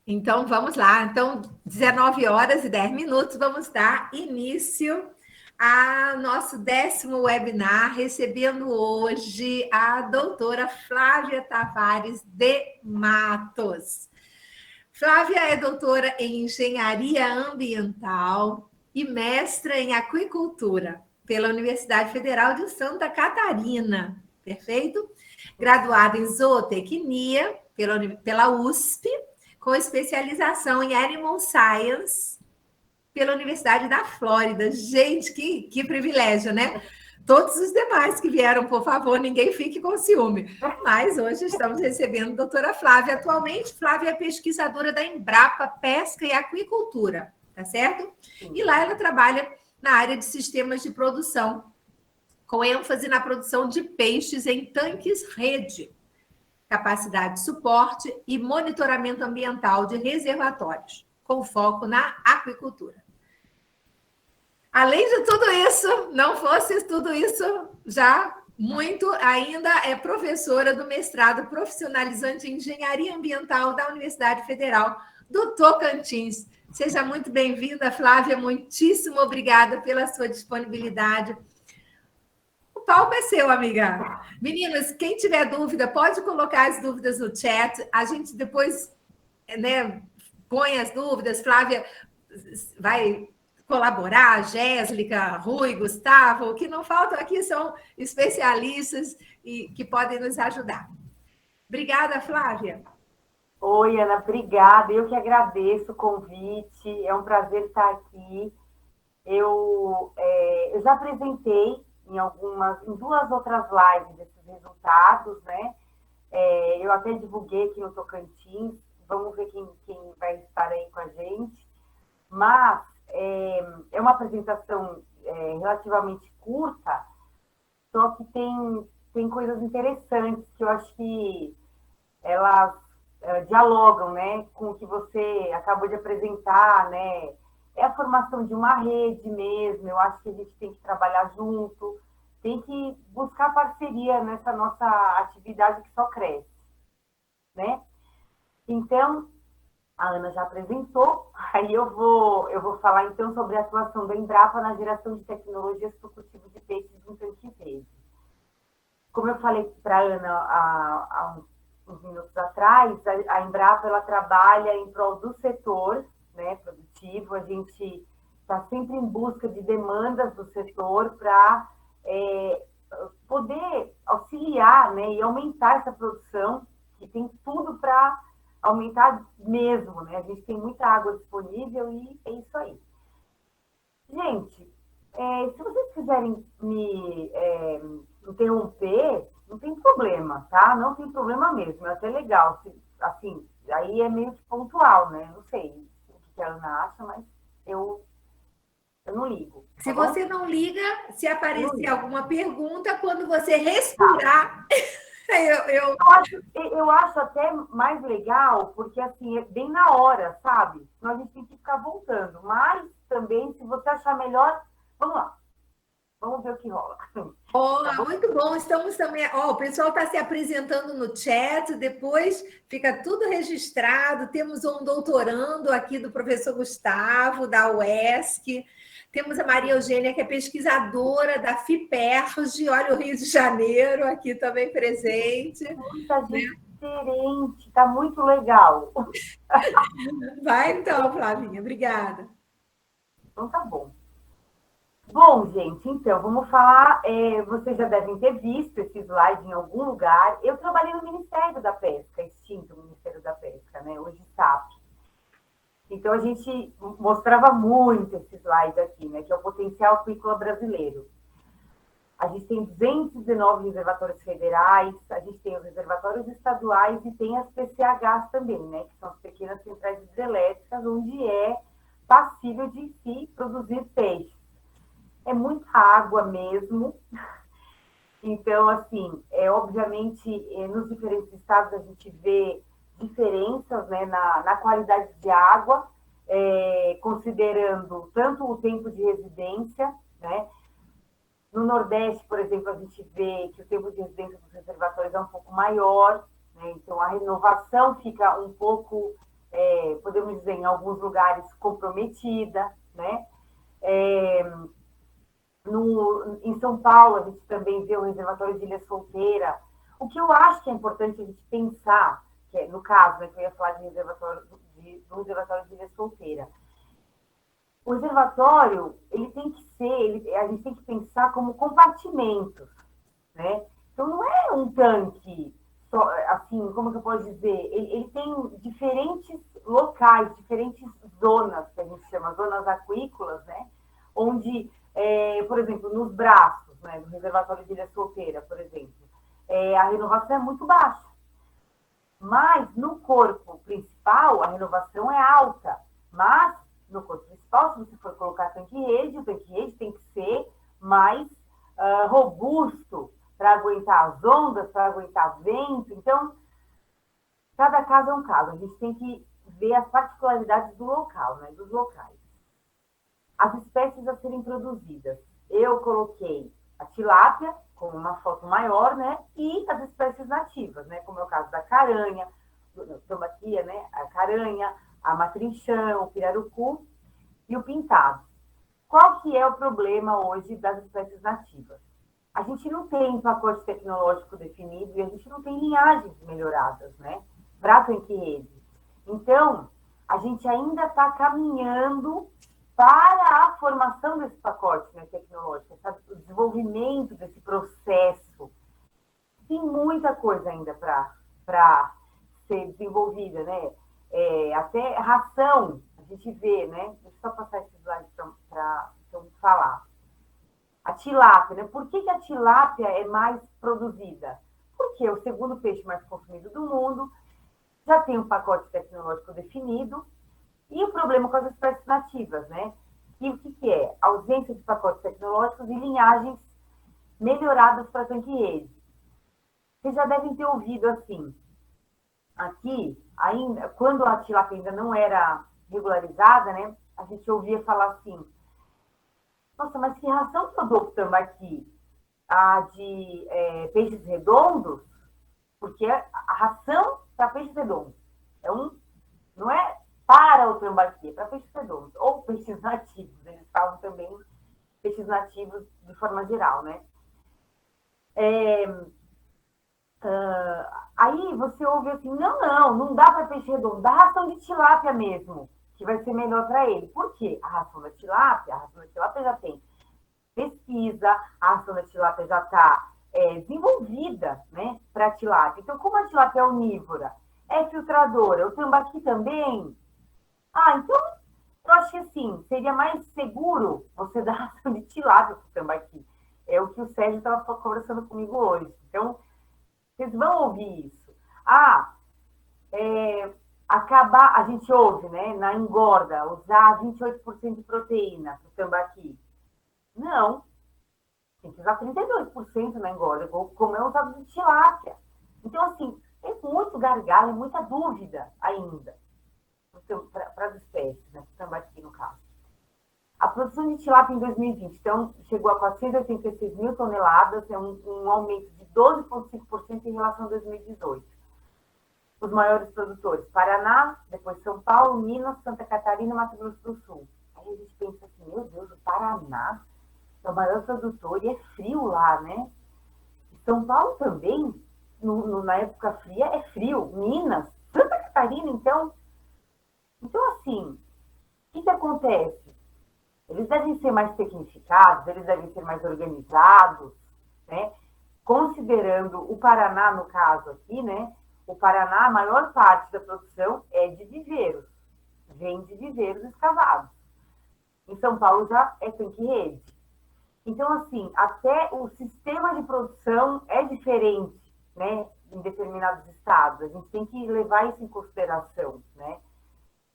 Então, vamos lá. Então, 19 horas e 10 minutos, vamos dar início a nosso 10º webinar, recebendo hoje a doutora Flávia Tavares de Matos. Flávia é doutora em Engenharia Ambiental e mestra em Aquicultura pela Universidade Federal de Santa Catarina, perfeito? Graduada em Zootecnia pela USP, com especialização em Animal Science pela Universidade da Flórida. Gente, que privilégio, né? Todos os demais que vieram, por favor, ninguém fique com ciúme. Mas hoje estamos recebendo a doutora Flávia. Atualmente, Flávia é pesquisadora da Embrapa Pesca e Aquicultura, tá certo? E lá ela trabalha na área de sistemas de produção, com ênfase na produção de peixes em tanques-rede, capacidade de suporte e monitoramento ambiental de reservatórios, com foco na aquicultura. Além de tudo isso, não fosse tudo isso já muito, ainda é professora do mestrado profissionalizante em Engenharia Ambiental da Universidade Federal do Tocantins. Seja muito bem-vinda, Flávia, muitíssimo obrigada pela sua disponibilidade. O palco é seu, amiga. Meninas, quem tiver dúvida, pode colocar as dúvidas no chat. A gente depois, né, põe as dúvidas. Flávia vai colaborar, Jéssica, Rui, Gustavo. O que não faltam aqui são especialistas e que podem nos ajudar. Obrigada, Flávia. Oi, Ana, obrigada. Eu que agradeço o convite. É um prazer estar aqui. Eu já apresentei em duas outras lives esses resultados, né? Eu até divulguei aqui no Tocantins. Vamos ver quem vai estar aí com a gente. Mas é uma apresentação relativamente curta, só que tem coisas interessantes que eu acho que elas dialogam, né, com o que você acabou de apresentar, né? É a formação de uma rede mesmo. Eu acho que a gente tem que trabalhar junto, tem que buscar parceria nessa nossa atividade que só cresce, né? Então, a Ana já apresentou, aí eu vou falar então sobre a atuação da Embrapa na geração de tecnologias para o cultivo de peixes no tanque verde. Como eu falei para a Ana há uns minutos atrás, a Embrapa ela trabalha em prol do setor, né, produtivo. A gente está sempre em busca de demandas do setor para poder auxiliar, né, e aumentar essa produção, que tem tudo para aumentar mesmo, né? A gente tem muita água disponível e é isso aí. Gente, se vocês quiserem me interromper, não tem problema, tá? Não tem problema mesmo, é até legal. Assim, aí é meio que pontual, né? Não sei o que a Ana acha, mas eu não ligo. Tá Se bom? você não liga, se aparecer alguma pergunta, quando você respirar, Eu acho até mais legal, porque assim, é bem na hora, sabe? Então a gente tem que ficar voltando. Mas também, se você achar melhor, vamos lá. Vamos ver o que rola. Oh, muito bom. Estamos também. Oh, o pessoal está se apresentando no chat, depois fica tudo registrado. Temos um doutorando aqui do professor Gustavo, da UESC. Temos a Maria Eugênia, que é pesquisadora da FIPERJ, olha o Rio de Janeiro, aqui também presente. Muita gente diferente, tá muito legal. Vai então, Flavinha, obrigada. Então tá bom. Bom, gente, então, vamos falar. Vocês já devem ter visto esse slide em algum lugar. Eu trabalhei no Ministério da Pesca, extinto Ministério da Pesca, né? Hoje SAP. Então, a gente mostrava muito esse slide aqui, né? Que é o potencial aquícola brasileiro. A gente tem 219 reservatórios federais, a gente tem os reservatórios estaduais e tem as PCHs também, né? Que são as pequenas centrais hidrelétricas, onde é passível de se produzir peixe. É muita água mesmo. Então, assim, obviamente, nos diferentes estados a gente vê diferenças, né, na qualidade de água, considerando tanto o tempo de residência, né? No Nordeste, por exemplo, a gente vê que o tempo de residência dos reservatórios é um pouco maior, né? Então a renovação fica um pouco podemos dizer, em alguns lugares comprometida, né? Em São Paulo, a gente também vê o reservatório de Ilha Solteira. O que eu acho que é importante a gente pensar, que no caso, né, que eu ia falar do reservatório de Ilha Solteira, o reservatório, ele tem que ser, a gente tem que pensar como compartimentos, né? Então, não é um tanque, só, assim, como que eu posso dizer? Ele tem diferentes locais, diferentes zonas, que a gente chama zonas aquícolas, né? Onde, por exemplo, nos braços, né, do reservatório de Ilha Solteira, por exemplo, a renovação é muito baixa. Mas no corpo principal, a renovação é alta. Mas no corpo principal, se você for colocar tanque-rede, o tanque-rede tem que ser mais robusto para aguentar as ondas, para aguentar vento. Então, cada caso é um caso. A gente tem que ver as particularidades do local, né, dos locais. As espécies a serem produzidas. Eu coloquei a tilápia, com uma foto maior, né? E as espécies nativas, né? Como é o caso da caranha, tambaqui, né? A caranha, a matrinchã, o pirarucu e o pintado. Qual que é o problema hoje das espécies nativas? A gente não tem pacote tecnológico definido e a gente não tem linhagens melhoradas, né? Para tanque-rede. Então, a gente ainda está caminhando para a formação desse pacote, né, tecnológico, sabe? O desenvolvimento desse processo. Tem muita coisa ainda para ser desenvolvida, né? Até ração, a gente vê, né? Deixa eu só passar esse slide para falar. A tilápia, né? Por que a tilápia é mais produzida? Porque é o segundo peixe mais consumido do mundo, já tem um pacote tecnológico definido, e o problema com as espécies nativas, né? E o que é? A ausência de pacotes tecnológicos e linhagens melhoradas para tanque-rede. Vocês já devem ter ouvido assim, aqui, ainda, quando a tilápia ainda não era regularizada, né? A gente ouvia falar assim, nossa, mas que ração que eu dou para o tambaqui? A de peixes redondos? Porque a ração para peixes redondos não é para o tambaqui, é para peixes redondos, ou peixes nativos, eles falam também peixes nativos de forma geral, né? Aí você ouve assim, não dá para peixe redondo, dá ração de tilápia mesmo, que vai ser melhor para ele. Por quê? A ração da tilápia já tem pesquisa, a ração da tilápia já está desenvolvida, né, para a tilápia. Então, como a tilápia é onívora, é filtradora, o tambaqui também. Então, eu acho que assim, seria mais seguro você dar ração de tilápia para o tambaqui. É o que o Sérgio estava conversando comigo hoje. Então, vocês vão ouvir isso. A gente ouve, né, na engorda, usar 28% de proteína para o tambaqui. Não, tem que usar 32% na engorda, como é usado de tilápia. Então, assim, tem muito gargalo, muita dúvida ainda para as espécies, né, para o tambaqui, no caso. A produção de tilápia em 2020, então, chegou a 486 mil toneladas, é um aumento de 12,5% em relação a 2018. Os maiores produtores, Paraná, depois São Paulo, Minas, Santa Catarina e Mato Grosso do Sul. Aí a gente pensa assim, meu Deus, o Paraná é o maior produtor e é frio lá, né? São Paulo também, na época fria, é frio. Minas, Santa Catarina, então... Então, assim, o que acontece? Eles devem ser mais tecnificados, eles devem ser mais organizados, né? Considerando o Paraná, no caso aqui, né? O Paraná, a maior parte da produção é de viveiros, vem de viveiros escavados. Em São Paulo já é tanque-rede. Então, assim, até o sistema de produção é diferente, né? Em determinados estados. A gente tem que levar isso em consideração, né?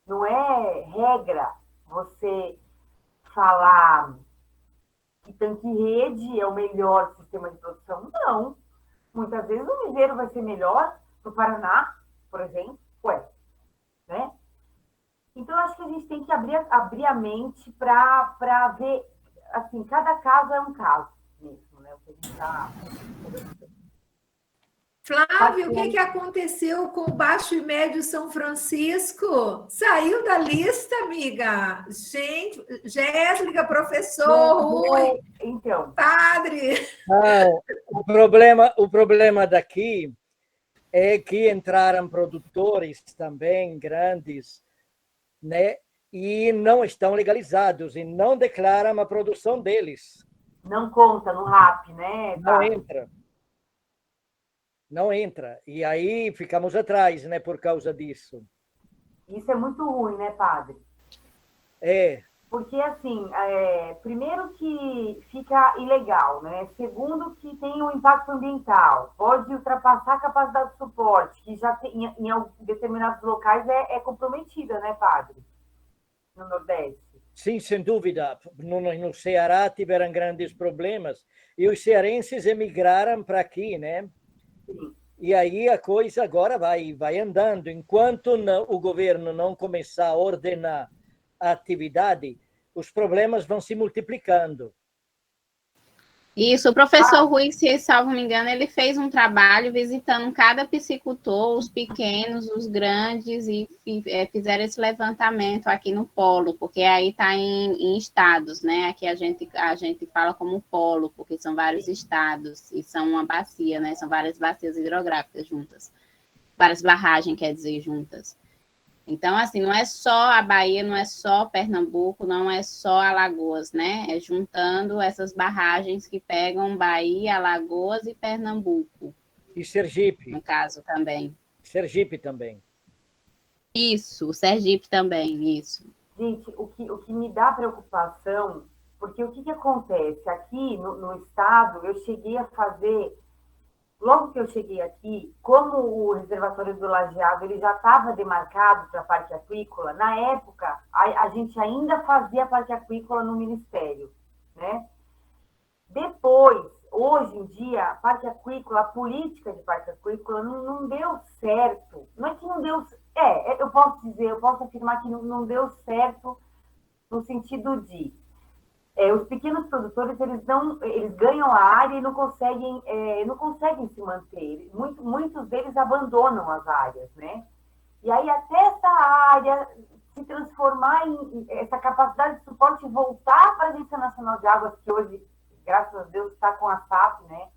Não é regra você falar que tanque-rede é o melhor sistema de produção. Não. Muitas vezes o viveiro vai ser melhor no Paraná, por exemplo. Né? Então, acho que a gente tem que abrir a mente para ver, assim, cada caso é um caso mesmo, né? O que a gente está... Flávio, o que aconteceu com o Baixo e Médio São Francisco? Saiu da lista, amiga. Gente, Jéssica, professor, Rui, então, padre. Não, o problema daqui é que entraram produtores também grandes, né? E não estão legalizados e não declaram a produção deles. Não conta no RAP, né? Não entra. Não entra. E aí ficamos atrás, né, por causa disso. Isso é muito ruim, né, padre? É. Porque, assim, primeiro que fica ilegal, né? Segundo que tem um impacto ambiental, pode ultrapassar a capacidade de suporte, que já tem, em determinados locais é comprometida, né, padre? No Nordeste. Sim, sem dúvida. No Ceará tiveram grandes problemas e os cearenses emigraram para aqui, né? Sim. E aí a coisa agora vai andando. Enquanto o governo não começar a ordenar a atividade, os problemas vão se multiplicando. Isso, o professor Rui, se salvo me engano, ele fez um trabalho visitando cada piscicultor, os pequenos, os grandes, e fizeram esse levantamento aqui no polo, porque aí está em estados, né? Aqui a gente fala como polo, porque são vários estados e são uma bacia, né? São várias bacias hidrográficas juntas, várias barragens, quer dizer, juntas. Então, assim, não é só a Bahia, não é só Pernambuco, não é só Alagoas, né? É juntando essas barragens que pegam Bahia, Alagoas e Pernambuco. E Sergipe. No caso também. Sergipe também. Isso, Sergipe também, isso. Gente, o que me dá preocupação, porque o que acontece? Aqui no estado, eu cheguei a fazer... Logo que eu cheguei aqui, como o reservatório do Lajeado ele já estava demarcado para parque aquícola, na época, a gente ainda fazia parque aquícola no Ministério, né? Depois, hoje em dia, parque aquícola, a política de parque aquícola não deu certo. Não é que não deu... eu posso afirmar que não deu certo no sentido de... os pequenos produtores eles ganham a área e não conseguem se manter. Muitos deles abandonam as áreas, né? E aí até essa área se transformar em essa capacidade de suporte voltar para a Agência Nacional de Águas, que hoje, graças a Deus, está com a SAP, né?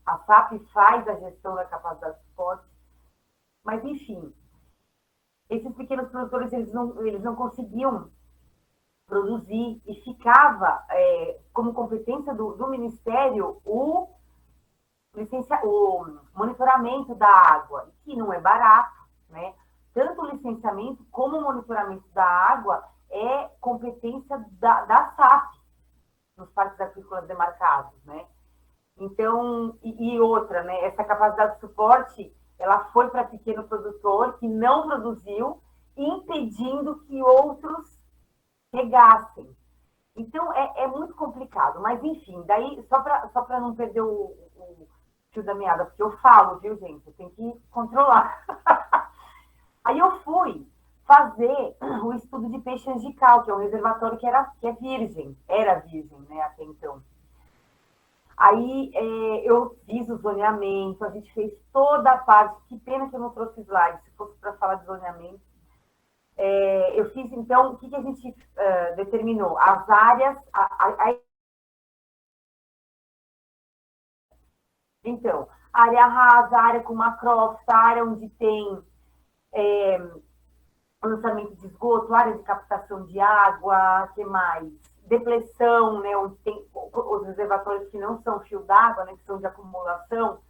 A SAP faz a gestão da capacidade de suporte. Mas, enfim, esses pequenos produtores eles não conseguiam produzir e ficava como competência do Ministério o monitoramento da água, que não é barato, né? Tanto o licenciamento como o monitoramento da água é competência da SAP, nos parques aquícolas demarcados, né? Então, e outra, né? Essa capacidade de suporte, ela foi para pequeno produtor que não produziu, impedindo que outros regassem. Então, é muito complicado. Mas, enfim, daí, só para não perder o fio da meada, porque eu falo, viu, gente? Eu tenho que controlar. Aí eu fui fazer o estudo de peixe angical, que é um reservatório que é virgem. Era virgem, né, até então. Aí eu fiz o zoneamento, a gente fez toda a parte. Que pena que eu não trouxe slide, se fosse para falar de zoneamento. Eu fiz, então, o que a gente determinou? As áreas... Então, área rasa, área com macrófita, área onde tem lançamento de esgoto, área de captação de água, que mais? Depressão, né, onde tem os reservatórios que não são fio d'água, né, que são de acumulação,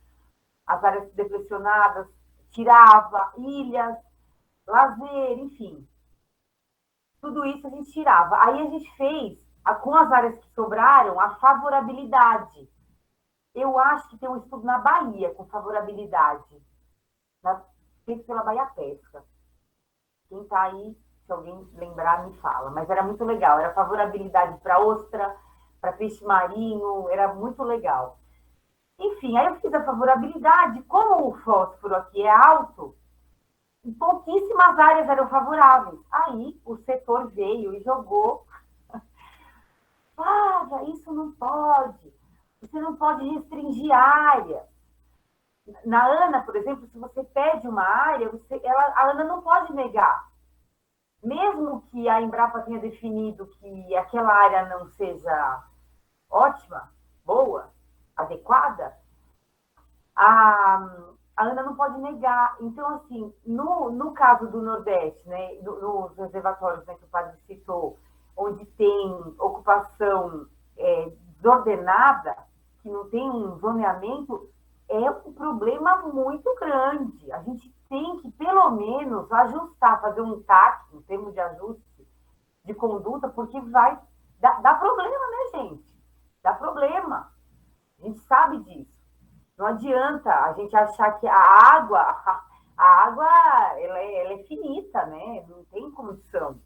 as áreas depressionadas, tirava, ilhas, lazer, enfim. Tudo isso a gente tirava. Aí a gente fez, com as áreas que sobraram, a favorabilidade. Eu acho que tem um estudo na Bahia com favorabilidade, feito pela Bahia Pesca. Quem está aí, se alguém lembrar, me fala. Mas era muito legal. Era favorabilidade para ostra, para peixe marinho, era muito legal. Enfim, aí eu fiz a favorabilidade. Como o fósforo aqui é alto, pouquíssimas áreas eram favoráveis. Aí o setor veio e jogou. Flávia, isso não pode. Você não pode restringir área. Na ANA, por exemplo, se você pede uma área, a ANA não pode negar. Mesmo que a Embrapa tenha definido que aquela área não seja ótima, boa, adequada, a ANA não pode negar. Então, assim, no caso do Nordeste, né, nos reservatórios, né, que o padre citou, onde tem ocupação desordenada, que não tem um zoneamento, é um problema muito grande. A gente tem que, pelo menos, ajustar, fazer um TAC, em termos de ajuste de conduta, porque vai dar problema, né, gente? Dá problema. A gente sabe disso. Não adianta a gente achar que a água ela é finita, né? Não tem condição.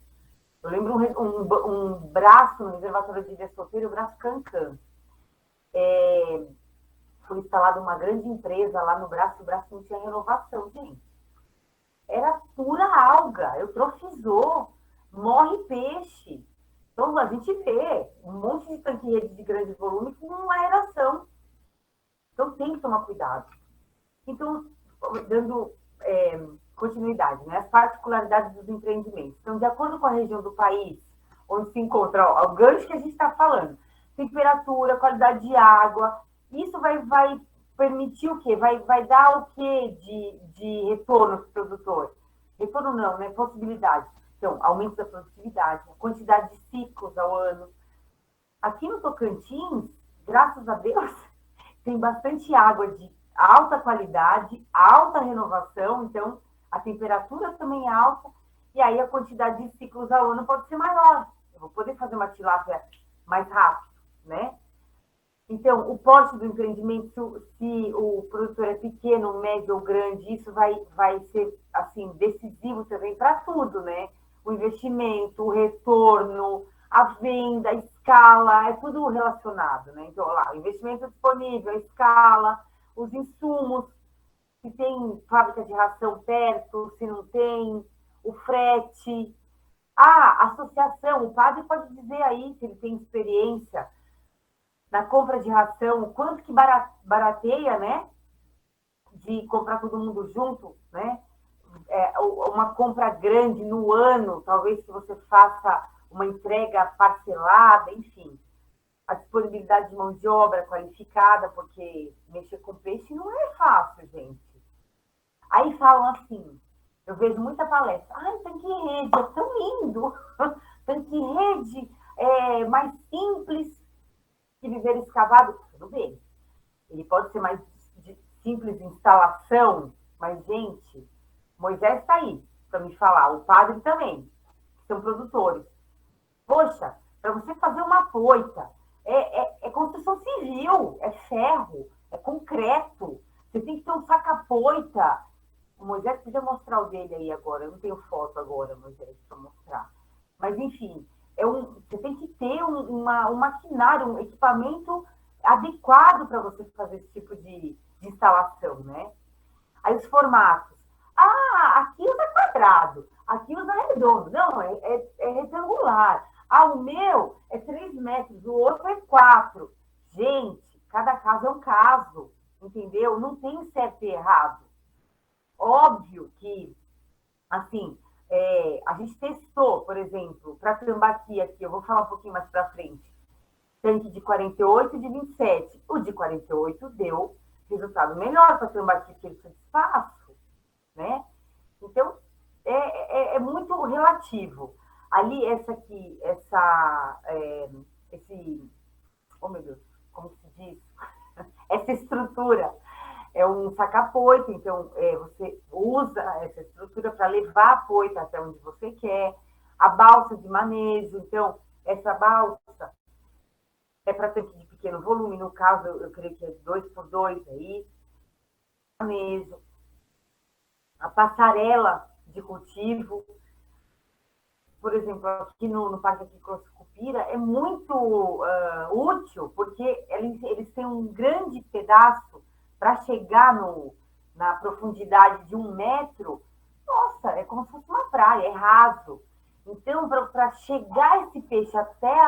Eu lembro um braço no reservatório de Ilha Solteira, o braço Cancan. Foi instalada uma grande empresa lá no braço, o braço não tinha renovação, gente. Era pura alga, eutrofizou, morre peixe. Então, a gente vê um monte de tanque-rede de grande volume com aeração. Então, tem que tomar cuidado. Então, dando continuidade, né? As particularidades dos empreendimentos. Então, de acordo com a região do país, onde se encontra, o gancho que a gente está falando, temperatura, qualidade de água, isso vai permitir o quê? Vai dar o quê de retorno para o produtor? Retorno não, né? Possibilidade. Então, aumento da produtividade, a quantidade de ciclos ao ano. Aqui no Tocantins, graças a Deus, tem bastante água de alta qualidade, alta renovação, então a temperatura também é alta, e aí a quantidade de ciclos ao ano pode ser maior. Eu vou poder fazer uma tilápia mais rápido, né? Então, o porte do empreendimento, se o produtor é pequeno, médio ou grande, isso vai ser, assim, decisivo também para tudo, né? O investimento, o retorno, a venda, a escala, é tudo relacionado, né? Então, lá, o investimento disponível, a escala, os insumos, se tem fábrica de ração perto, se não tem, o frete, a associação, o padre pode dizer aí, se ele tem experiência na compra de ração, o quanto que barateia, né? De comprar todo mundo junto, né? Uma compra grande no ano, talvez que você faça uma entrega parcelada, enfim. A disponibilidade de mão de obra qualificada, porque mexer com peixe não é fácil, gente. Aí falam assim, eu vejo muita palestra, tanque-rede, é tão lindo, tanque-rede é mais simples que viver escavado, tudo bem. Ele pode ser mais de simples instalação, mas, gente, Moisés está aí para me falar, o padre também, que são produtores. Poxa, para você fazer uma poita, é construção civil, é ferro, é concreto, você tem que ter um saca-poita. O Moisés podia mostrar o dele aí agora, eu não tenho foto agora, Moisés, para mostrar. Mas, enfim, você tem que ter um maquinário, um equipamento adequado para você fazer esse tipo de instalação, né? Aí os formatos. Aqui usa quadrado, aqui usa redondo. Não, é retangular. O meu é 3 metros, o outro é 4. Gente, cada caso é um caso, entendeu? Não tem certo e errado. Óbvio que, assim, a gente testou, por exemplo, para Tambaqui aqui, eu vou falar um pouquinho mais para frente, tanque de 48 e de 27. O de 48 deu resultado melhor para Tambaqui, porque ele precisa de espaço, né? Então, é muito relativo. Ali, oh meu Deus, como se diz? Essa estrutura é um saca-poita, então você usa essa estrutura para levar a poita até onde você quer. A balsa de manejo, então, essa balsa é para tanque de pequeno volume, no caso, eu creio que é 2x2 aí. Manejo. A passarela de cultivo, por exemplo, aqui no Parque Aquícola Sucupira, é muito útil, porque eles têm um grande pedaço para chegar na profundidade de 1 metro. Nossa, é como se fosse uma praia, é raso. Então, para chegar esse peixe até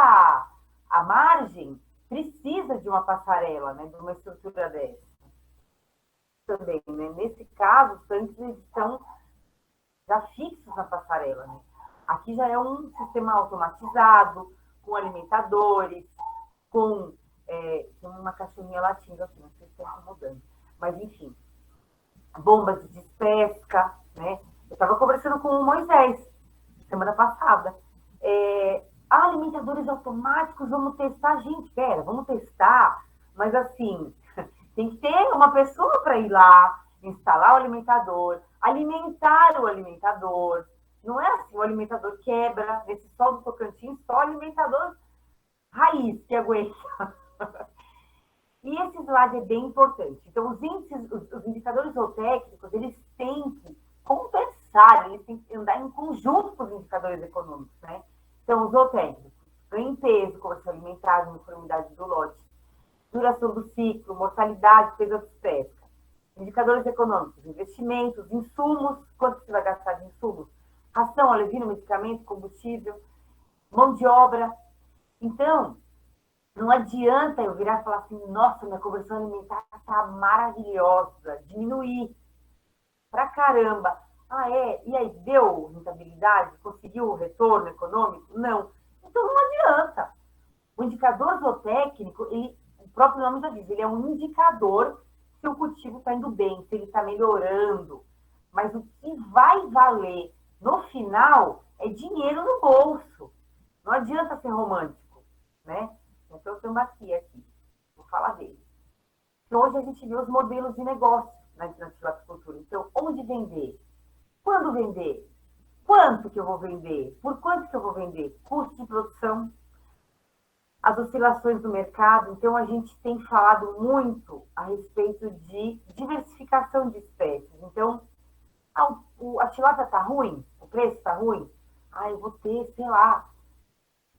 a margem, precisa de uma passarela, né, de uma estrutura dessa. também, né? Nesse caso, os tanques eles estão já fixos na passarela, né? Aqui já é um sistema automatizado, com alimentadores, com uma cachorrinha latindo aqui, não sei se está incomodando. Mas, enfim, bombas de despesca, né? Eu estava conversando com o Moisés, semana passada. Alimentadores automáticos, vamos testar, gente, vamos testar, mas assim, tem que ter uma pessoa para ir lá, instalar o alimentador, alimentar o alimentador. Não é assim, o alimentador quebra, nesse sol do Tocantins, só alimentador raiz que aguenta. E esse slide é bem importante. Então, os indicadores zootécnicos, eles têm que conversar, eles têm que andar em conjunto com os indicadores econômicos, né? Então, os zootécnicos, ganho em peso, conversão alimentar, uniformidade do lote, duração do ciclo, mortalidade, peso de pesca. Indicadores econômicos, investimentos, insumos, quanto você vai gastar de insumos, ração, alevino, medicamento, combustível, mão de obra. Então, não adianta eu virar e falar assim, nossa, minha conversão alimentar está maravilhosa, diminuir pra caramba. E aí, deu rentabilidade? Conseguiu o retorno econômico? Não. Então, não adianta. O indicador zootécnico, o próprio nome já diz, ele é um indicador se o cultivo está indo bem, se ele está melhorando. Mas o que vai valer no final é dinheiro no bolso. Não adianta ser romântico, né? Então, eu tambaqui aqui. Vou falar dele. Então, hoje a gente vê os modelos de negócio na tilapicultura. Então, onde vender? Quando vender? Quanto que eu vou vender? Por quanto que eu vou vender? Custo de produção, as oscilações do mercado. Então, a gente tem falado muito a respeito de diversificação de espécies. Então, a tilápia está ruim? O preço está ruim? Eu vou ter, sei lá,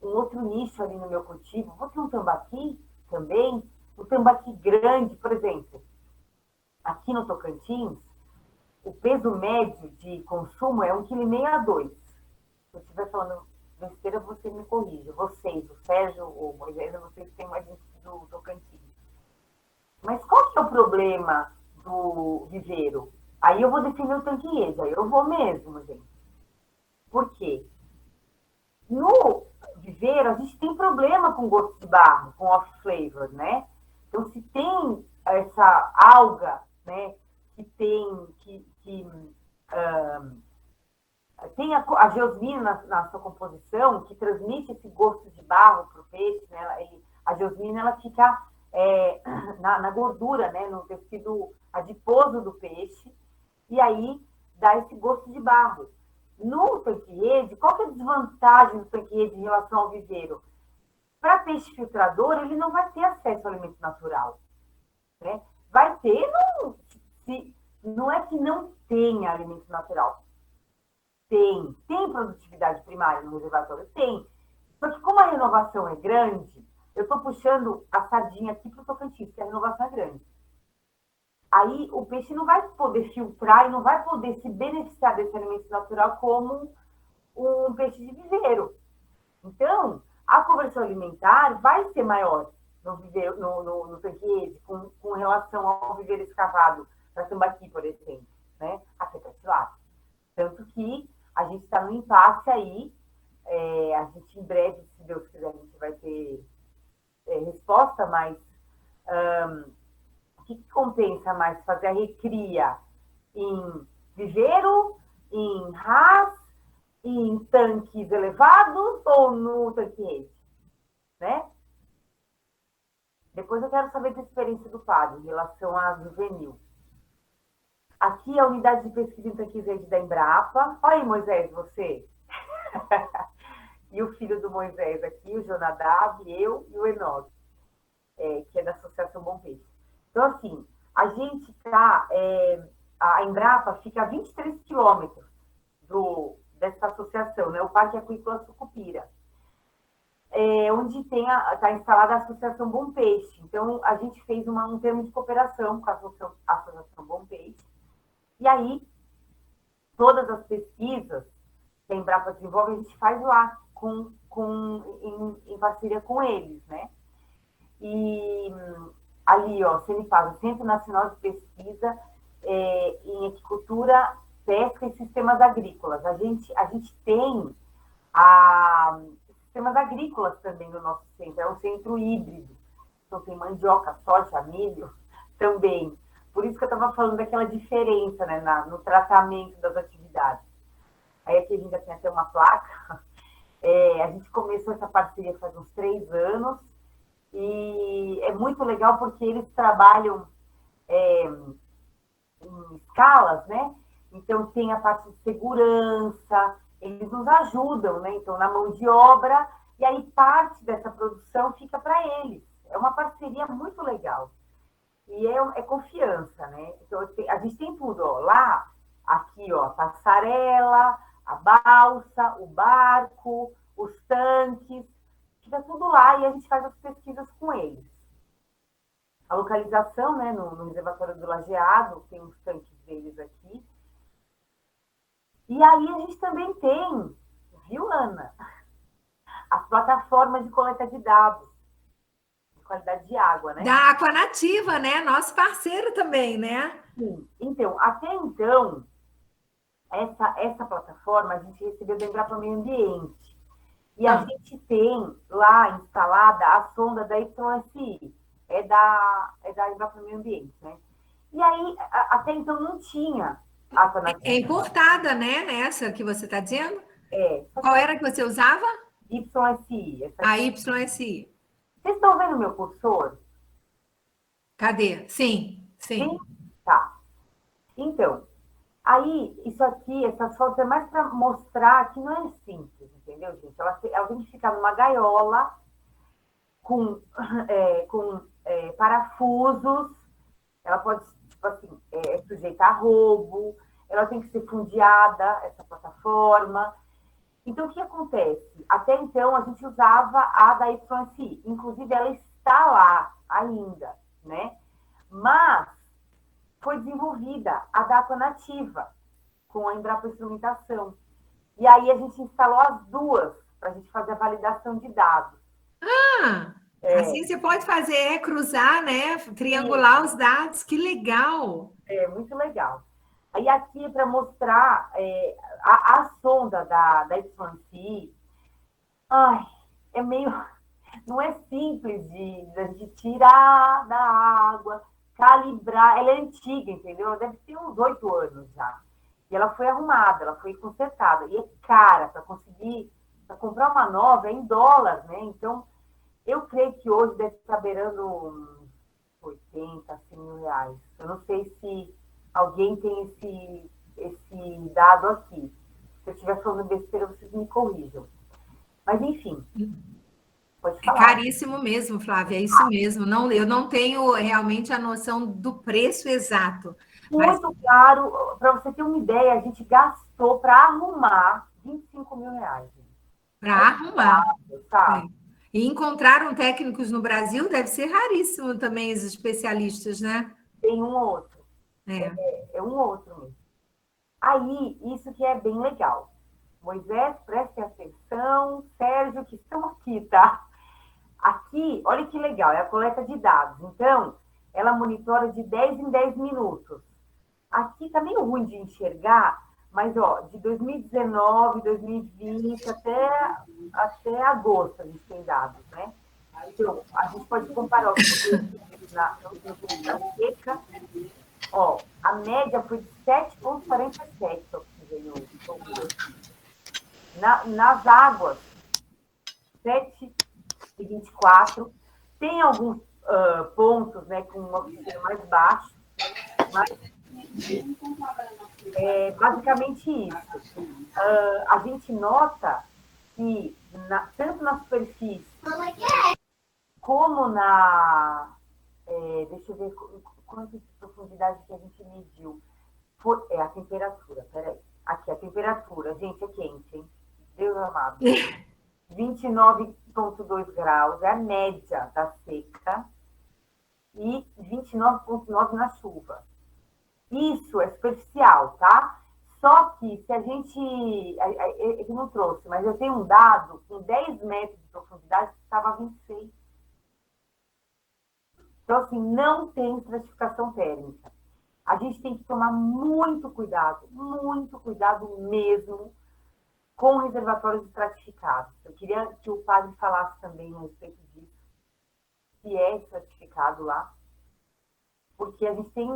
um outro nicho ali no meu cultivo. Vou ter um tambaqui também. O tambaqui grande, por exemplo, aqui no Tocantins, o peso médio de consumo é 1,5 kg a 2 kg. Se eu estiver falando besteira, você me corrija. Vocês, o Sérgio, o Moisés, vocês têm mais do Tocantins. Mas qual que é o problema do viveiro? Aí eu vou definir o tanqueês, aí eu vou mesmo, gente. Por quê? No viveiro, a gente tem problema com gosto de barro, com off-flavor, né? Então, se tem essa alga, né, que tem a geosmina na sua composição, que transmite esse gosto de barro para o peixe, né? A geosmina ela fica na gordura, né? No tecido adiposo do peixe, e aí dá esse gosto de barro. No tanque-rede, qual que é a desvantagem do tanque-rede em relação ao viveiro? Para peixe filtrador, ele não vai ter acesso ao alimento natural, né? Vai ter, não é que não tenha alimento natural. Tem produtividade primária no reservatório? Tem. Só que como a renovação é grande, eu estou puxando a sardinha aqui para o Tocantins, que a renovação é grande. Aí o peixe não vai poder filtrar e não vai poder se beneficiar desse alimento natural como um peixe de viveiro. Então, a conversão alimentar vai ser maior no tanque com relação ao viveiro escavado para tambaqui, por exemplo, né? Até para tilápia. Tanto que a gente está no impasse aí, a gente em breve, se Deus quiser, a gente vai ter resposta, mas o que compensa mais fazer a recria em viveiro, em RAS, em tanques elevados ou no tanque-rede, né? Depois eu quero saber da experiência do padre em relação a juvenil. Aqui é a unidade de pesquisa em tanque-rede da Embrapa. Olha aí, Moisés, você. E o filho do Moisés aqui, o Jonadab, eu e o Enoque, que é da Associação Bom Peixe. Então, assim, a gente está... a Embrapa fica a 23 quilômetros dessa associação, né? O Parque Aquícola Sucupira, onde está instalada a Associação Bom Peixe. Então, a gente fez um termo de cooperação com a Associação Bom Peixe. E aí, todas as pesquisas que a Embrapa desenvolve, a gente faz lá, em parceria com eles, né? E ali, ó, CNPAS, o Centro Nacional de Pesquisa em aquicultura, pesca e sistemas agrícolas. A gente tem sistemas agrícolas também no nosso centro, é um centro híbrido. Então, tem mandioca, soja, milho também. Por isso que eu estava falando daquela diferença, né, no tratamento das atividades. Aí aqui a gente já tem até uma placa. A gente começou essa parceria faz uns 3 anos e é muito legal porque eles trabalham em escalas, né? Então, tem a parte de segurança, eles nos ajudam, né? Então, na mão de obra, e aí parte dessa produção fica para eles. É uma parceria muito legal. E é confiança, né? Então, a gente tem tudo, ó. Lá, aqui, ó, a passarela, a balsa, o barco, os tanques, fica tudo lá e a gente faz as pesquisas com eles. A localização, né, no reservatório do Lajeado, tem os tanques deles aqui. E aí a gente também tem, viu, Ana? As plataformas de coleta de dados, de qualidade de água, né? Da Aquanativa, né? Nosso parceiro também, né? Sim. Então, até então, essa plataforma a gente recebeu da Embrapa Meio Ambiente. E a gente tem lá instalada a sonda da YSI, é da Embrapa Meio Ambiente, né? E aí, até então, não tinha Aquanativa. É importada, né? Essa que você está dizendo? É. Qual era que você usava? YSI. A YSI. Vocês estão vendo o meu cursor? Cadê? Sim, sim. Tá. Então, aí, isso aqui, essas fotos é mais para mostrar que não é simples, entendeu, gente? Ela tem que ficar numa gaiola com parafusos, ela pode, tipo assim, sujeita a roubo, ela tem que ser fundeada, essa plataforma. Então, o que acontece? Até então, a gente usava a da YSI, inclusive ela está lá ainda, né? Mas foi desenvolvida a da Aquanativa, com a Embrapa Instrumentação. E aí a gente instalou as duas, para a gente fazer a validação de dados. Assim você pode fazer, cruzar, né? Triangular os dados, que legal! É muito legal. Aí aqui para mostrar a sonda da YSI, é meio. Não é simples de tirar da água, calibrar. Ela é antiga, entendeu? Ela deve ter uns 8 anos já. E ela foi arrumada, ela foi consertada. E é cara para conseguir, para comprar uma nova, é em dólar, né? Então, eu creio que hoje deve estar beirando uns 80, 100 mil reais. Eu não sei se alguém tem esse dado aqui. Se eu estiver falando besteira, vocês me corrijam. Mas, enfim. Pode falar. É caríssimo mesmo, Flávia, é isso mesmo. Não, eu não tenho realmente a noção do preço exato. Muito caro. Para você ter uma ideia, a gente gastou para arrumar 25 mil reais. Para arrumar. Tá. E encontraram técnicos no Brasil deve ser raríssimo também, os especialistas, né? Tem um outro. É um outro mesmo. Aí, isso que é bem legal. Moisés, prestem atenção. Sérgio, que estão aqui, tá? Aqui, olha que legal, é a coleta de dados. Então, ela monitora de 10 em 10 minutos. Aqui tá meio ruim de enxergar, mas, ó, de 2019, 2020 até agosto a gente tem dados, né? Então, a gente pode comparar os na seca. Ó, a média foi de 7,47 oxigênio. Nas águas, 7,24. Tem alguns pontos, né, com um oxigênio mais baixo, mas é basicamente isso. A gente nota que tanto na superfície como deixa eu ver quanto de profundidade que a gente mediu. A temperatura, peraí. Aqui, a temperatura, gente, é quente, hein? Deus amado. 29,2 graus, é a média da seca, e 29,9 na chuva. Isso é superficial, tá? Só que se a gente. Ele não trouxe, mas eu tenho um dado com 10 metros de profundidade que estava 26. Então, assim, não tem estratificação térmica. a gente tem que tomar muito cuidado mesmo com reservatórios estratificados. Eu queria que o padre falasse também a respeito disso, se é estratificado lá, porque a gente tem,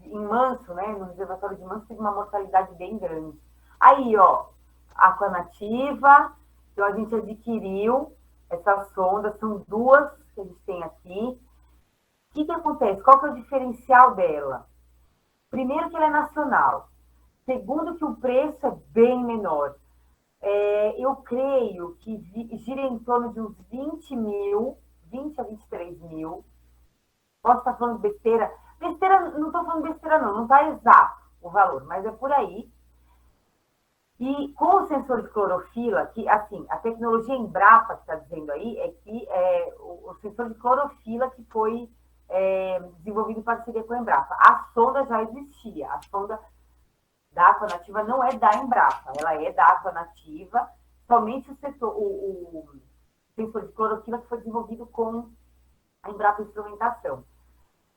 em Manso, né, no reservatório de Manso, teve uma mortalidade bem grande. Aí, ó, Aquanativa, então a gente adquiriu essas sondas, são 2 que a gente tem aqui. O que acontece? Qual que é o diferencial dela? Primeiro que ela é nacional. Segundo que o preço é bem menor. Eu creio que gira em torno de uns 20 mil, 20 a 23 mil. Posso estar falando besteira? Besteira, não estou falando besteira não está exato o valor, mas é por aí. E com o sensor de clorofila, que assim, a tecnologia Embrapa que está dizendo aí é que o sensor de clorofila que foi desenvolvido em parceria com a Embrapa. A sonda já existia, a sonda da Aquanativa não é da Embrapa, ela é da Aquanativa, somente o sensor de clorofila que foi desenvolvido com a Embrapa Instrumentação.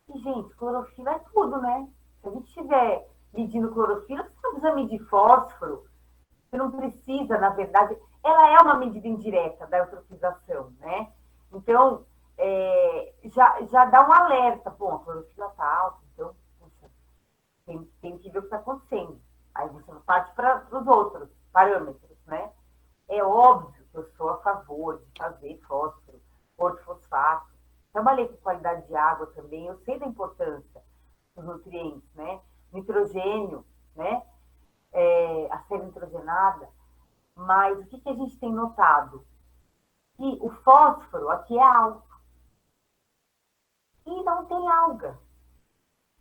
E, gente, clorofila é tudo, né? Se a gente estiver medindo clorofila, você não precisa medir fósforo, você não precisa, na verdade, ela é uma medida indireta da eutrofização, né? Então, já dá um alerta, bom, a clorofila está alta, então, puxa, tem que ver o que está acontecendo. Aí você parte para os outros parâmetros, né? É óbvio que eu sou a favor de fazer fósforo, ortofosfato. Trabalhei com qualidade de água também, eu sei da importância dos nutrientes, né? Nitrogênio, né? A ser nitrogenada. Mas o que a gente tem notado? Que o fósforo aqui é alto. E não tem alga.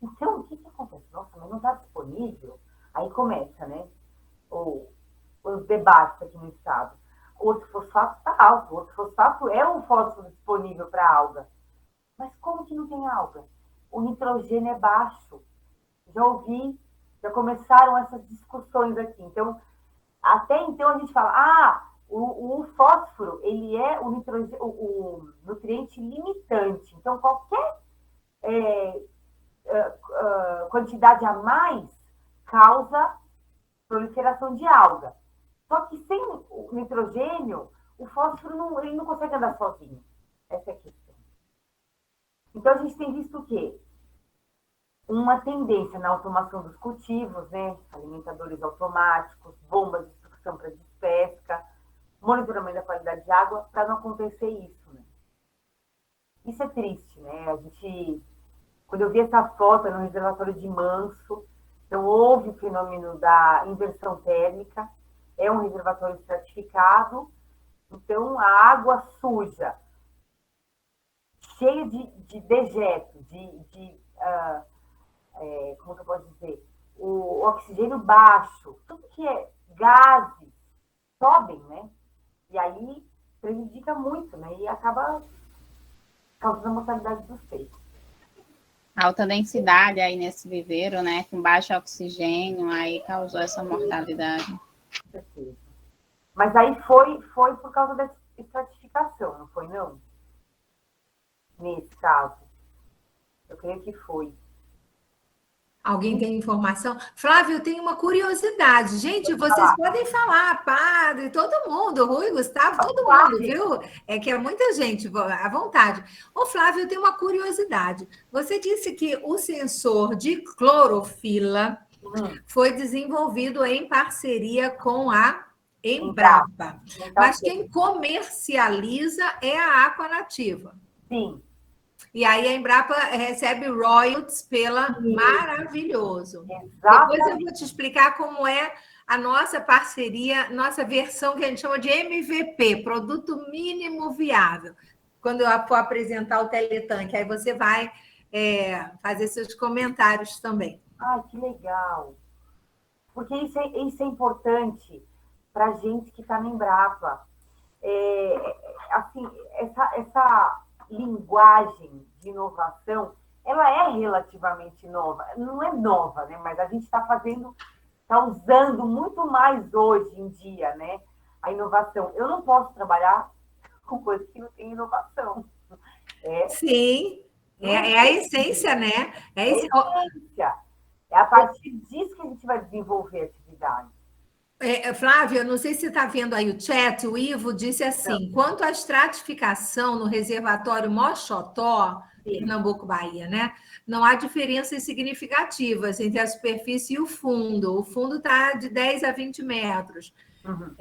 Então, o que acontece? Nossa, mas não está disponível? Aí começa, né? Os debates aqui no estado. O ortofosfato está alto. O ortofosfato é um fósforo disponível para alga. Mas como que não tem alga? O nitrogênio é baixo. Já ouvi, já começaram essas discussões aqui. Então, até então a gente fala, o fósforo, ele é o nutriente limitante. Então, qualquer quantidade a mais causa proliferação de alga. Só que sem o nitrogênio, o fósforo ele não consegue andar sozinho. Essa é a questão. Então, a gente tem visto o quê? Uma tendência na automação dos cultivos, né? Alimentadores automáticos, bombas de sucção para despesca, monitoramento da qualidade de água, para não acontecer isso, né? Isso é triste, né? Quando eu vi essa foto no reservatório de Manso, então houve o fenômeno da inversão térmica, é um reservatório estratificado, então a água suja, cheia de dejetos, como que eu posso dizer? O oxigênio baixo, tudo que é gases, sobem, né? E aí prejudica muito, né? E acaba causando a mortalidade dos peixes. Alta densidade aí nesse viveiro, né? Com baixo oxigênio, aí causou essa mortalidade. Com certeza. Mas aí foi por causa da estratificação, não foi, não? Nesse caso. Eu creio que foi. Alguém tem informação? Flávio, eu tenho uma curiosidade. Gente, vocês podem falar, padre, todo mundo, Rui, Gustavo, todo mundo, viu? É que é muita gente, à vontade. Ô, Flávio, eu tenho uma curiosidade. Você disse que o sensor de clorofila foi desenvolvido em parceria com a Embrapa. Mas quem comercializa é a Aquanativa. Sim. E aí a Embrapa recebe royalties pela maravilhoso. Exatamente. Depois eu vou te explicar como é a nossa parceria, nossa versão que a gente chama de MVP, Produto Mínimo Viável. Quando eu for apresentar o Teletanque, aí você vai fazer seus comentários também. Ai, que legal. Porque isso é importante para a gente que está na Embrapa. Assim, essa linguagem de inovação, ela é relativamente nova. Não é nova, né? Mas a gente está usando muito mais hoje em dia, né? A inovação. Eu não posso trabalhar com coisas que não tem inovação. Sim. É a essência, né? É a essência. É a partir disso que a gente vai desenvolver a atividade. Flávia, não sei se você está vendo aí o chat, o Ivo disse assim: quanto à estratificação no reservatório Moxotó, Pernambuco, Bahia, né? Não há diferenças significativas entre a superfície e o fundo. O fundo está de 10 a 20 metros. Uhum.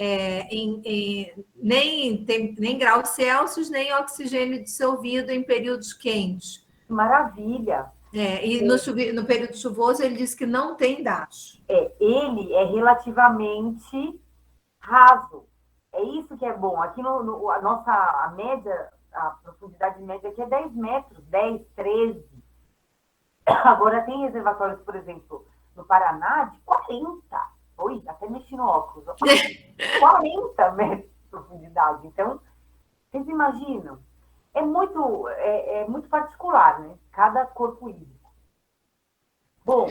Nem graus Celsius, nem oxigênio dissolvido em períodos quentes. Maravilha! E no período chuvoso ele disse que não tem dados. Ele é relativamente raso. É isso que é bom. Aqui a média, a profundidade média aqui é 10 metros, 10, 13. Agora tem reservatórios, por exemplo, no Paraná, de 40. Oi, até mexi no óculos. 40 metros de profundidade. Então, vocês imaginam? É muito particular, né? Cada corpo hídrico. Bom.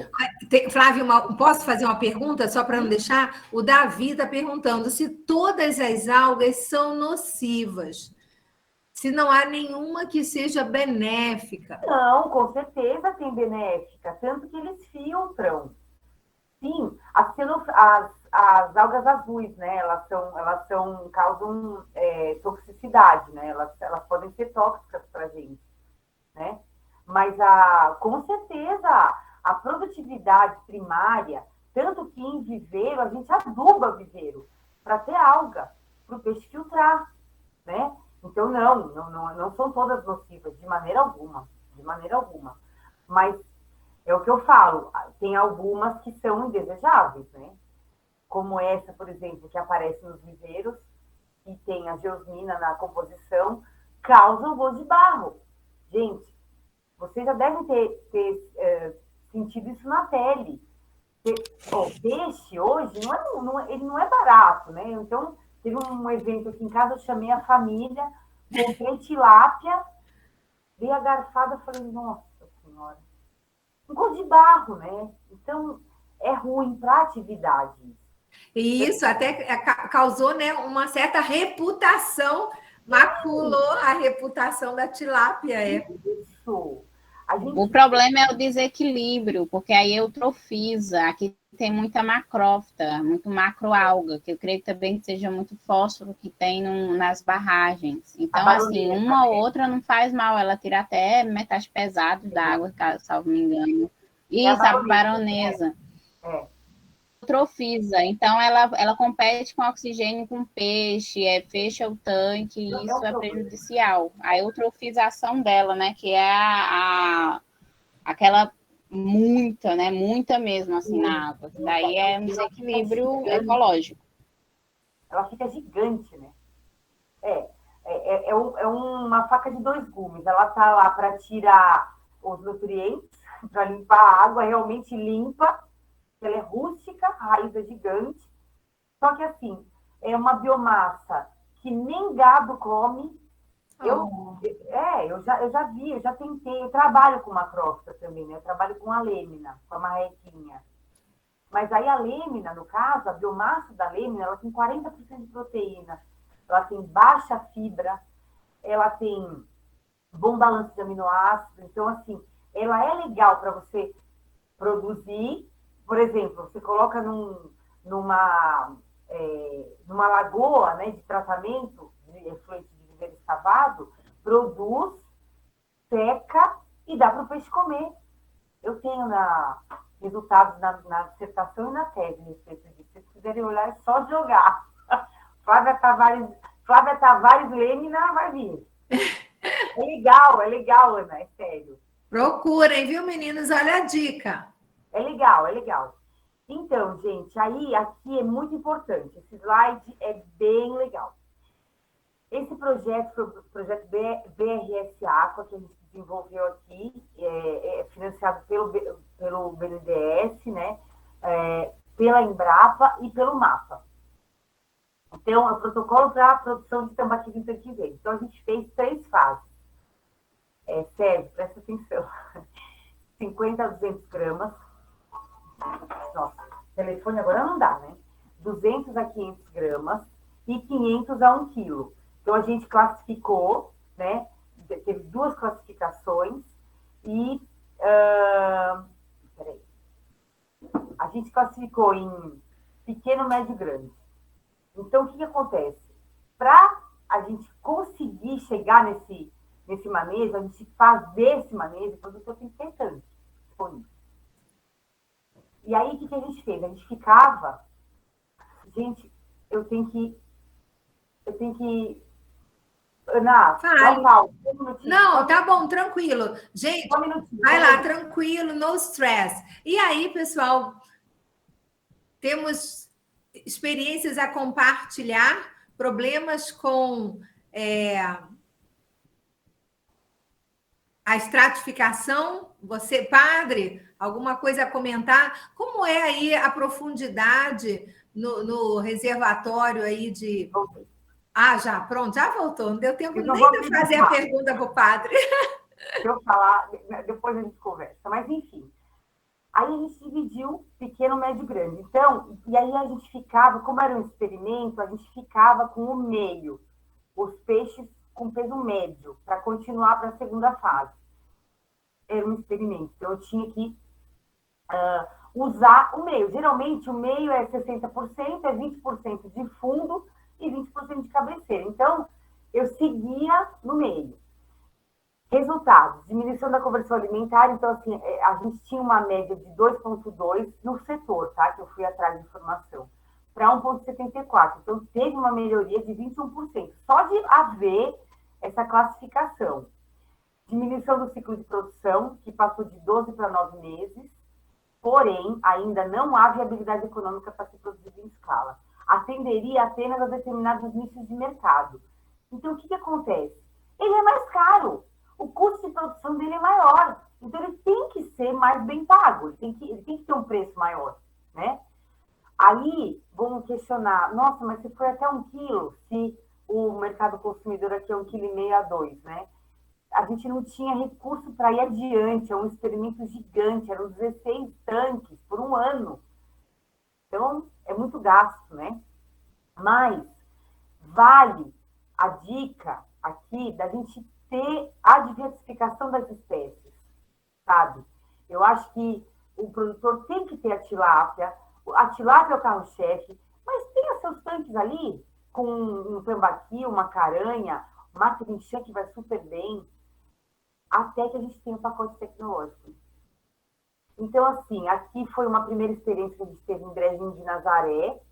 Flávio, posso fazer uma pergunta só para não deixar? O Davi está perguntando se todas as algas são nocivas, se não há nenhuma que seja benéfica. Não, com certeza tem benéfica, tanto que eles filtram. Sim, as algas azuis, né? Elas causam toxicidade, né? Elas podem ser tóxicas para a gente, né? Mas com certeza a produtividade primária, tanto que em viveiro a gente aduba viveiro para ter alga, para o peixe filtrar, né? Então não são todas nocivas de maneira alguma, Mas é o que eu falo, tem algumas que são indesejáveis, né? Como essa, por exemplo, que aparece nos viveiros, e tem a geosmina na composição, causa o voo de barro. Gente, vocês já devem ter sentido isso na pele. O peixe, hoje, ele não é barato, né? Então, teve um evento aqui em casa, eu chamei a família, comprei tilápia, dei a garfada, falei, nossa senhora, um gol de barro, né? Então, é ruim para a atividade. E isso até causou, né, uma certa reputação, maculou a reputação da tilápia. Isso. O problema é o desequilíbrio, porque aí eutrofiza. Aqui tem muita macrófita, muito macroalga, que eu creio que também seja muito fósforo que tem nas barragens. Então, assim, uma ou outra não faz mal, ela tira até metais pesados da água, salvo me engano. Isso, a baronesa. Eutrofiza, então ela compete com oxigênio com peixe, fecha o tanque, e isso é prejudicial. A eutrofização dela, né, que é aquela muita mesmo, assim, na água. Daí é um desequilíbrio ecológico. Ela fica gigante, né? É uma faca de dois gumes. Ela tá lá para tirar os nutrientes, para limpar a água, realmente limpa. Ela é rústica, a raiz é gigante. Só que, assim, é uma biomassa que nem gado come. Eu já vi, eu já tentei. Eu trabalho com macrófita também, né? Eu trabalho com a lêmina, com a marrequinha. Mas aí a lêmina, no caso, a biomassa da lêmina, ela tem 40% de proteína. Ela tem baixa fibra, ela tem bom balanço de aminoácidos. Então, assim, ela é legal para você produzir. Por exemplo, você coloca numa lagoa, né, de tratamento de efluente de viveiro escavado, produz, seca e dá para o peixe comer. Eu tenho resultados na dissertação e na tese a respeito disso. Se vocês quiserem olhar, é só jogar. Flávia Tavares Lêmina vai vir. É legal, Ana, é sério. Procurem, viu, meninos? Olha a dica. É legal. Então, gente, aqui é muito importante. Esse slide é bem legal. Esse projeto foi o projeto BRS Aqua, que a gente desenvolveu aqui, é financiado pelo BNDES, né? Pela Embrapa e pelo MAPA. Então, é o protocolo para a produção de tambaqui do tanque verde. Então, a gente fez 3 fases. Sérgio, presta atenção. 50 a 200 gramas. Nossa, telefone agora não dá, né? 200 a 500 gramas e 500 a 1 quilo. Então, a gente classificou, né? Teve 2 classificações E peraí, a gente classificou em pequeno, médio e grande. Então, o que acontece? Para a gente conseguir chegar nesse manejo, a gente fazer esse manejo, o produtor tem que ter tanque disponível. E aí, o que a gente fez? A gente ficava... Gente, eu tenho que... Ana, não, tá bom, tranquilo. Gente, vai lá, tranquilo, no stress. E aí, pessoal, temos experiências a compartilhar, problemas com a estratificação. Você, padre, alguma coisa a comentar? Como é aí a profundidade no reservatório aí de... Ah, já, pronto, já voltou. Não deu tempo nem de fazer a pergunta para o padre. Deixa eu falar, depois a gente conversa. Mas, enfim, aí a gente dividiu pequeno, médio e grande. Então, e aí a gente ficava, como era um experimento, a gente ficava com o meio, os peixes com peso médio, para continuar para a segunda fase. Era um experimento, então eu tinha que usar o meio. Geralmente, o meio é 60%, é 20% de fundo e 20% de cabeceira. Então, eu seguia no meio. Resultados, diminuição da conversão alimentar. Então, assim, a gente tinha uma média de 2,2 no setor, tá? Que eu fui atrás de informação, para 1,74. Então, teve uma melhoria de 21%. Só de haver essa classificação. Diminuição do ciclo de produção, que passou de 12 para 9 meses. Porém, ainda não há viabilidade econômica para se produzir em escala. Atenderia apenas a determinados nichos de mercado. Então, o que acontece? Ele é mais caro. O custo de produção dele é maior. Então, ele tem que ser mais bem pago. Ele tem que ter um preço maior, né? Aí, vamos questionar. Nossa, mas se foi até 1 quilo, se o mercado consumidor aqui é 1,5 kg a 2, né? A gente não tinha recurso para ir adiante. É um experimento gigante. Eram 16 tanques por um ano. Então, é muito gasto, né? Mas vale a dica aqui da gente ter a diversificação das espécies, sabe? Eu acho que o produtor tem que ter a tilápia é o carro-chefe, mas tenha seus tanques ali, com um tambaqui, uma caranha, uma trinchã que vai super bem, até que a gente tenha um pacote tecnológico. Então, assim, aqui foi uma primeira experiência que a gente teve em Brejinho de Nazaré,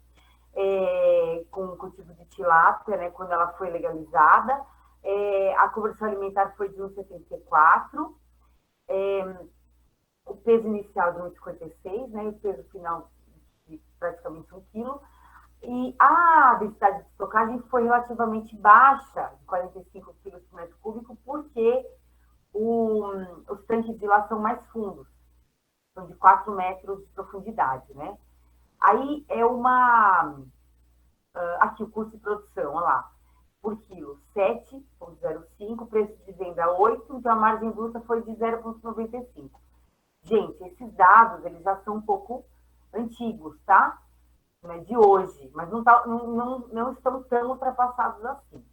com o cultivo de tilápia, né, quando ela foi legalizada. A conversão alimentar foi de 1,74, o peso inicial de 1,56, né, e o peso final de praticamente 1 quilo. E a densidade de estocagem foi relativamente baixa, de 45 quilos por metro cúbico, porque os tanques de lá são mais fundos, são de 4 metros de profundidade, né? Aí é aqui o custo de produção, olha lá, por quilo, 7,05, preço de venda 8, então a margem bruta foi de 0,95. Gente, esses dados, eles já são um pouco antigos, tá? Né, de hoje, mas não estão tão ultrapassados assim.